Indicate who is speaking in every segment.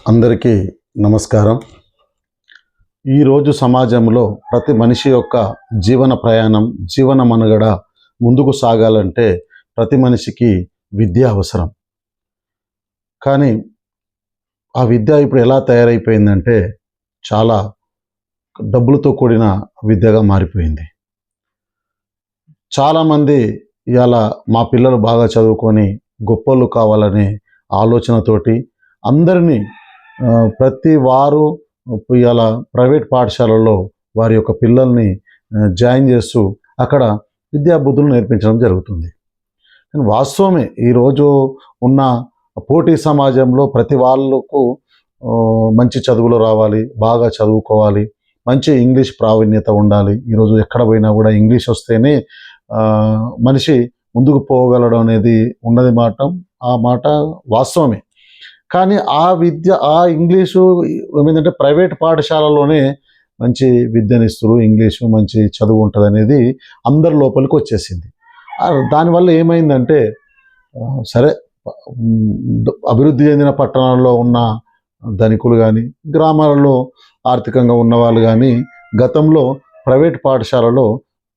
Speaker 1: అందరికీ నమస్కారం. ఈరోజు సమాజంలో ప్రతి మనిషి యొక్క జీవన ప్రయాణం, జీవన మనుగడ ముందుకు సాగాలంటే ప్రతి మనిషికి విద్య అవసరం. కానీ ఆ విద్య ఇప్పుడు ఎలా తయారైపోయిందంటే చాలా డబ్బులతో కూడిన విద్యగా మారిపోయింది. చాలామంది ఇవాళ మా పిల్లలు బాగా చదువుకొని గొప్పోళ్ళు కావాలనే ఆలోచనతోటి అందరినీ ప్రతి వారు ఇవాళ ప్రైవేట్ పాఠశాలలో వారి యొక్క పిల్లల్ని జాయిన్ చేస్తూ అక్కడ విద్యా బుద్ధులు నేర్పించడం జరుగుతుంది. వాస్తవమే, ఈరోజు ఉన్న పోటీ సమాజంలో ప్రతి వాళ్ళకు మంచి చదువులు రావాలి, బాగా చదువుకోవాలి, మంచి ఇంగ్లీష్ ప్రావీణ్యత ఉండాలి. ఈరోజు ఎక్కడ పోయినా కూడా ఇంగ్లీష్ వస్తేనే మనిషి ముందుకు పోగలడం అనేది ఉన్నది ఆ మాట వాస్తవమే. కానీ ఆ విద్య, ఆ ఇంగ్లీషు ఏమైందంటే ప్రైవేట్ పాఠశాలలోనే మంచి విద్యనిస్తారు, ఇంగ్లీషు మంచి చదువు ఉంటుంది అనేది అందరి లోపలికి వచ్చేసింది. దానివల్ల ఏమైందంటే సరే, అభివృద్ధి చెందిన పట్టణాల్లో ఉన్న ధనికులు కానీ, గ్రామాలలో ఆర్థికంగా ఉన్నవాళ్ళు కానీ గతంలో ప్రైవేట్ పాఠశాలలో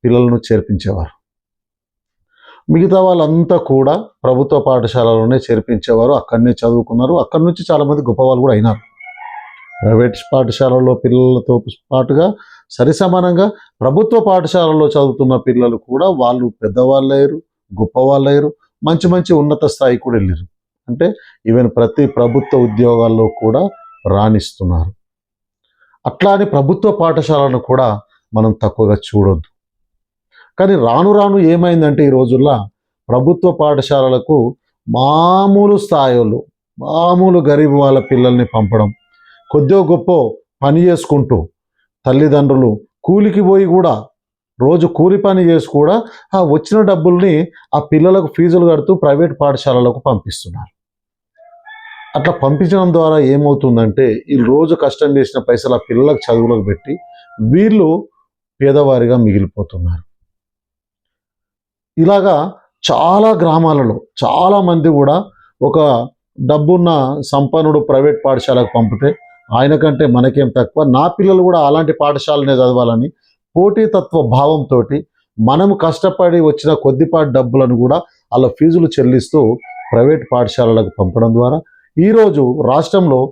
Speaker 1: పిల్లలను చేర్పించేవారు. మిగతా వాళ్ళంతా కూడా ప్రభుత్వ పాఠశాలలోనే చేర్పించేవారు, అక్కడనే చదువుకున్నారు. అక్కడి నుంచి చాలామంది గొప్పవాళ్ళు కూడా అయినారు. ప్రైవేట్ పాఠశాలలో పిల్లలతో పాటుగా సరిసమానంగా ప్రభుత్వ పాఠశాలలో చదువుతున్న పిల్లలు కూడా వాళ్ళు పెద్దవాళ్ళయ్యారు, గొప్పవాళ్ళయ్యారు, మంచి మంచి ఉన్నత స్థాయికి కూడా వెళ్ళారు. అంటే ఈవెన్ ప్రతి ప్రభుత్వ ఉద్యోగాల్లో కూడా రాణిస్తున్నారు. అట్లా అని ప్రభుత్వ పాఠశాలను కూడా మనం తక్కువగా చూడొద్దు. కానీ రాను రాను ఏమైందంటే ఈ రోజుల్లో ప్రభుత్వ పాఠశాలలకు మామూలు స్థాయిలో మామూలు గరీబ్ వాళ్ళ పిల్లల్ని పంపడం, కొద్దిగా గొప్ప పని చేసుకుంటూ తల్లిదండ్రులు కూలికి పోయి కూడా రోజు కూలి పని చేసి కూడా ఆ వచ్చిన డబ్బుల్ని ఆ పిల్లలకు ఫీజులు కడుతూ ప్రైవేట్ పాఠశాలలకు పంపిస్తున్నారు. అట్లా పంపించడం ద్వారా ఏమవుతుందంటే ఈ రోజు కష్టం చేసిన పైసలు ఆ పిల్లలకు చదువులకు పెట్టి వీళ్ళు పేదవారిగా మిగిలిపోతున్నారు. ఇలాగా చాలా గ్రామాలలో చాలామంది కూడా ఒక డబ్బున్న సంపన్నుడు ప్రైవేట్ పాఠశాలకు పంపితే ఆయన కంటే మనకేం తక్కువ, నా పిల్లలు కూడా అలాంటి పాఠశాలనే చదవాలని పోటీతత్వ భావంతో మనము కష్టపడి వచ్చిన కొద్దిపాటి డబ్బులను కూడా వాళ్ళ ఫీజులు చెల్లిస్తూ ప్రైవేట్ పాఠశాలలకు పంపడం ద్వారా ఈరోజు రాష్ట్రంలో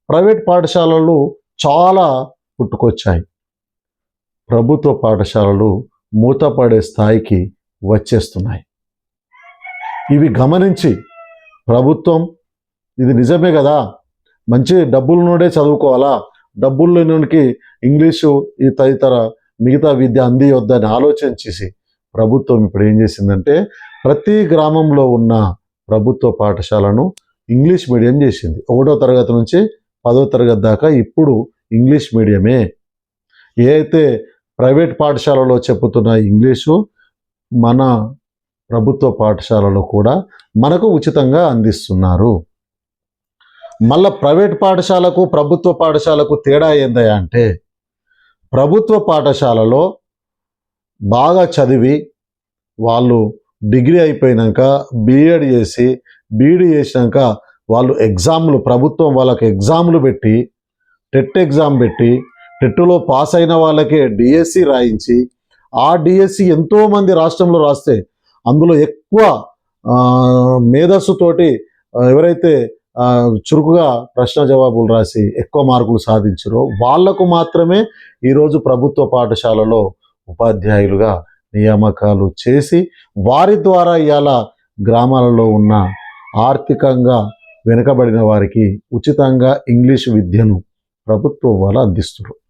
Speaker 1: ప్రైవేట్ పాఠశాలలు చాలా పుట్టుకొచ్చాయి. ప్రభుత్వ పాఠశాలలు మూతపడే స్థాయికి వచ్చేస్తున్నాయి. ఇవి గమనించి ప్రభుత్వం ఇది నిజమే కదా, మంచి డబ్బులనుండే చదువుకోవాలా, డబ్బులు లేనికి ఇంగ్లీషు ఈ తదితర మిగతా విద్య అందియొద్దని ఆలోచించేసి ప్రభుత్వం ఇప్పుడు ఏం చేసిందంటే ప్రతి గ్రామంలో ఉన్న ప్రభుత్వ పాఠశాలను ఇంగ్లీష్ మీడియం చేసింది. 1వ తరగతి నుంచి 10వ తరగతి దాకా ఇప్పుడు ఇంగ్లీష్ మీడియమే. ఏ అయితే ప్రైవేట్ పాఠశాలలో చెప్పుతున్న ఇంగ్లీషు మన ప్రభుత్వ పాఠశాలలో కూడా మనకు ఉచితంగా అందిస్తున్నారు. మళ్ళా ప్రైవేట్ పాఠశాలకు ప్రభుత్వ పాఠశాలకు తేడా ఏందయ్యా అంటే, ప్రభుత్వ పాఠశాలలో బాగా చదివి వాళ్ళు డిగ్రీ అయిపోయినాక బీఎడ్ చేసి బీఈడి చేసినాక వాళ్ళు ఎగ్జామ్లు, ప్రభుత్వం వాళ్ళకి ఎగ్జామ్లు పెట్టి టెట్ ఎగ్జామ్ పెట్టి టెట్లో పాస్ అయిన వాళ్ళకే డిఎస్సి రాయించి ఆ డిఎస్సి ఎంతోమంది రాష్ట్రంలో రాస్తే అందులో ఎక్కువ మేధస్సుతోటి ఎవరైతే చురుకుగా ప్రశ్న జవాబులు రాసి ఎక్కువ మార్కులు సాధించారో వాళ్లకు మాత్రమే ఈరోజు ప్రభుత్వ పాఠశాలలో ఉపాధ్యాయులుగా నియామకాలు చేసి వారి ద్వారా ఇవాళ గ్రామాలలో ఉన్న ఆర్థికంగా వెనుకబడిన వారికి ఉచితంగా ఇంగ్లీష్ విద్యను ప్రభుత్వం వాళ్ళు అందిస్తున్నారు.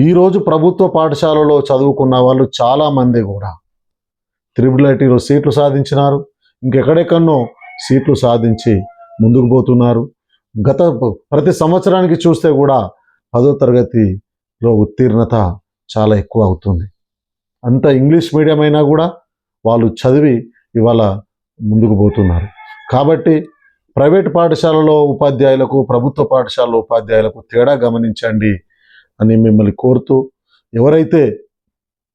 Speaker 1: ఈరోజు ప్రభుత్వ పాఠశాలలో చదువుకున్న వాళ్ళు చాలామంది కూడా IIITలో సీట్లు సాధించినారు, ఇంకెక్కడెక్కడనో సీట్లు సాధించి ముందుకు పోతున్నారు. ప్రతి సంవత్సరానికి చూస్తే కూడా 10వ తరగతిలో ఉత్తీర్ణత చాలా ఎక్కువ అవుతుంది. అంత ఇంగ్లీష్ మీడియం అయినా కూడా వాళ్ళు చదివి ఇవాళ ముందుకు పోతున్నారు. కాబట్టి ప్రైవేట్ పాఠశాలలో ఉపాధ్యాయులకు, ప్రభుత్వ పాఠశాలలో ఉపాధ్యాయులకు తేడా గమనించండి అని మిమ్మల్ని కోరుతూ, ఎవరైతే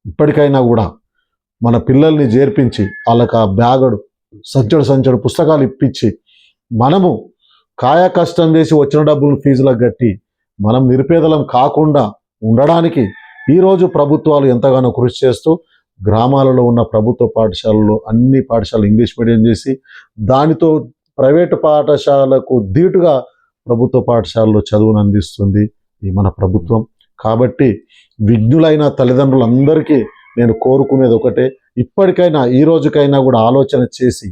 Speaker 1: ఇప్పటికైనా కూడా మన పిల్లల్ని చేర్పించి వాళ్ళకి ఆ బ్యాగుడు సంచడు పుస్తకాలు ఇప్పించి మనము కాయ కష్టం చేసి వచ్చిన డబ్బులు ఫీజులకు కట్టి మనం నిరుపేదలం కాకుండా ఉండడానికి ఈరోజు ప్రభుత్వాలు ఎంతగానో కృషి చేస్తూ గ్రామాలలో ఉన్న ప్రభుత్వ పాఠశాలలో అన్ని పాఠశాలలు ఇంగ్లీష్ మీడియం చేసి దానితో ప్రైవేటు పాఠశాలకు ధీటుగా ప్రభుత్వ పాఠశాలలో చదువును అందిస్తుంది ఈ మన ప్రభుత్వం. కాబట్టి విఘ్నులైన తల్లిదండ్రులందరికీ నేను కోరుకునేది ఒకటే, ఇప్పటికైనా ఈ రోజుకైనా కూడా ఆలోచన చేసి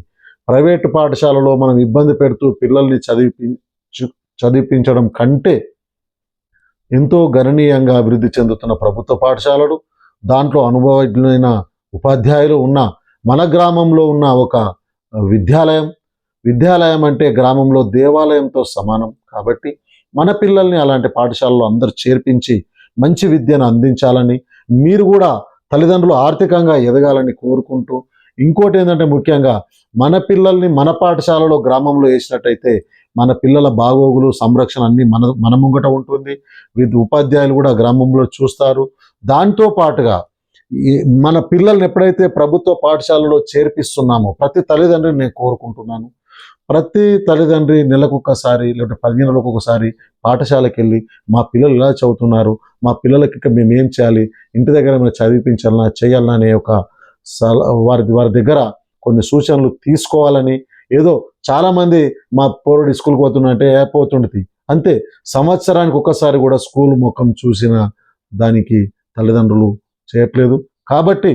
Speaker 1: ప్రైవేటు పాఠశాలలో మనం ఇబ్బంది పెడుతూ పిల్లల్ని చదివించడం కంటే ఎంతో గణనీయంగా అభివృద్ధి చెందుతున్న ప్రభుత్వ పాఠశాలలు, దాంట్లో అనుభవజ్ఞులైన ఉపాధ్యాయులు ఉన్న మన గ్రామంలో ఉన్న ఒక విద్యాలయం అంటే గ్రామంలో దేవాలయంతో సమానం. కాబట్టి మన పిల్లల్ని అలాంటి పాఠశాలలో అందరూ చేర్పించి మంచి విద్యను అందించాలని, మీరు కూడా తల్లిదండ్రులు ఆర్థికంగా ఎదగాలని కోరుకుంటూ, ఇంకోటి ఏంటంటే ముఖ్యంగా మన పిల్లల్ని మన పాఠశాలలో గ్రామంలో వేసినట్టయితే మన పిల్లల బాగోగులు సంరక్షణ అన్నీ మన ముంగట ఉంటుంది. ఉపాధ్యాయులు కూడా గ్రామంలో చూస్తారు. దాంతో పాటుగా మన పిల్లల్ని ఎప్పుడైతే ప్రభుత్వ పాఠశాలలో చేర్పిస్తున్నామో ప్రతి తల్లిదండ్రిని నేను కోరుకుంటున్నాను, ప్రతి తల్లిదండ్రి నెలకొకసారి లేకపోతే 10 నెలలకు ఒకసారి పాఠశాలకు వెళ్ళి మా పిల్లలు ఎలా చదువుతున్నారు, మా పిల్లలకి ఇంకా మేము ఏం చేయాలి, ఇంటి దగ్గర ఏమైనా చదివించాలన్నా చేయాలన్నా అనే ఒక వారి దగ్గర కొన్ని సూచనలు తీసుకోవాలని. ఏదో చాలామంది మా పోరుడు స్కూల్కి పోతున్నట్టే పోతుంటుంది అంతే, సంవత్సరానికి ఒక్కసారి కూడా స్కూల్ ముఖం చూసిన దానికి తల్లిదండ్రులు చేయట్లేదు. కాబట్టి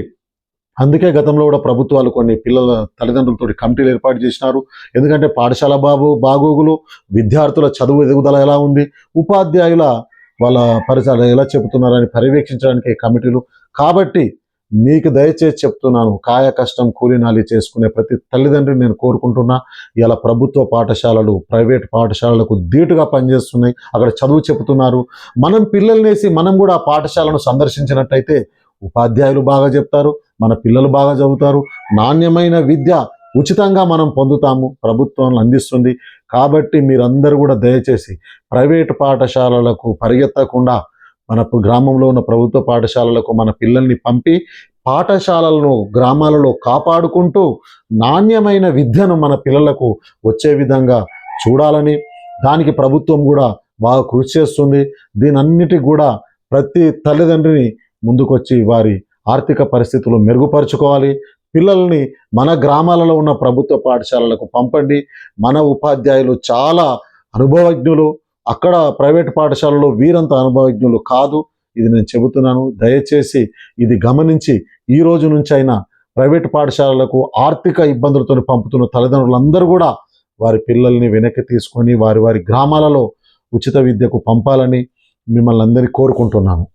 Speaker 1: అందుకే గతంలో కూడా ప్రభుత్వాలు కొన్ని పిల్లల తల్లిదండ్రులతో కమిటీలు ఏర్పాటు చేసినారు. ఎందుకంటే పాఠశాల బాగోగులు, విద్యార్థుల చదువు ఎదుగుదల ఎలా ఉంది, ఉపాధ్యాయుల వాళ్ళ పరిసరాలు ఎలా చెబుతున్నారని పర్యవేక్షించడానికి కమిటీలు. కాబట్టి మీకు దయచేసి చెప్తున్నాను, కాయ కష్టం కూలీనాలి చేసుకునే ప్రతి తల్లిదండ్రిని నేను కోరుకుంటున్నా. ఇలా ప్రభుత్వ పాఠశాలలు ప్రైవేట్ పాఠశాలలకు ధీటుగా పనిచేస్తున్నాయి, అక్కడ చదువు చెబుతున్నారు. మనం పిల్లల్నేసి మనం కూడా ఆ పాఠశాలను సందర్శించినట్టయితే ఉపాధ్యాయులు బాగా చెప్తారు, మన పిల్లలు బాగా చదువుతారు, నాణ్యమైన విద్య ఉచితంగా మనం పొందుతాము, ప్రభుత్వం అందిస్తుంది. కాబట్టి మీరందరూ కూడా దయచేసి ప్రైవేటు పాఠశాలలకు పరిగెత్తకుండా మన గ్రామంలో ఉన్న ప్రభుత్వ పాఠశాలలకు మన పిల్లల్ని పంపి పాఠశాలలను గ్రామాలలో కాపాడుకుంటూ నాణ్యమైన విద్యను మన పిల్లలకు వచ్చే విధంగా చూడాలని, దానికి ప్రభుత్వం కూడా బాగా కృషి చేస్తుంది. దీనన్నిటికి కూడా ప్రతి తల్లిదండ్రిని ముందుకొచ్చి వారి ఆర్థిక పరిస్థితులు మెరుగుపరుచుకోవాలి. పిల్లల్ని మన గ్రామాలలో ఉన్న ప్రభుత్వ పాఠశాలలకు పంపండి. మన ఉపాధ్యాయులు చాలా అనుభవజ్ఞులు, అక్కడ ప్రైవేట్ పాఠశాలలో వీరంత అనుభవజ్ఞులు కాదు. ఇది నేను చెబుతున్నాను. దయచేసి ఇది గమనించి ఈ రోజు నుంచి అయినా ప్రైవేట్ పాఠశాలలకు ఆర్థిక ఇబ్బందులతో పంపుతున్న తల్లిదండ్రులందరూ కూడా వారి పిల్లల్ని వెనక్కి తీసుకొని వారి గ్రామాలలో ఉచిత విద్యకు పంపాలని మిమ్మల్ని అందరినీ కోరుకుంటున్నాను.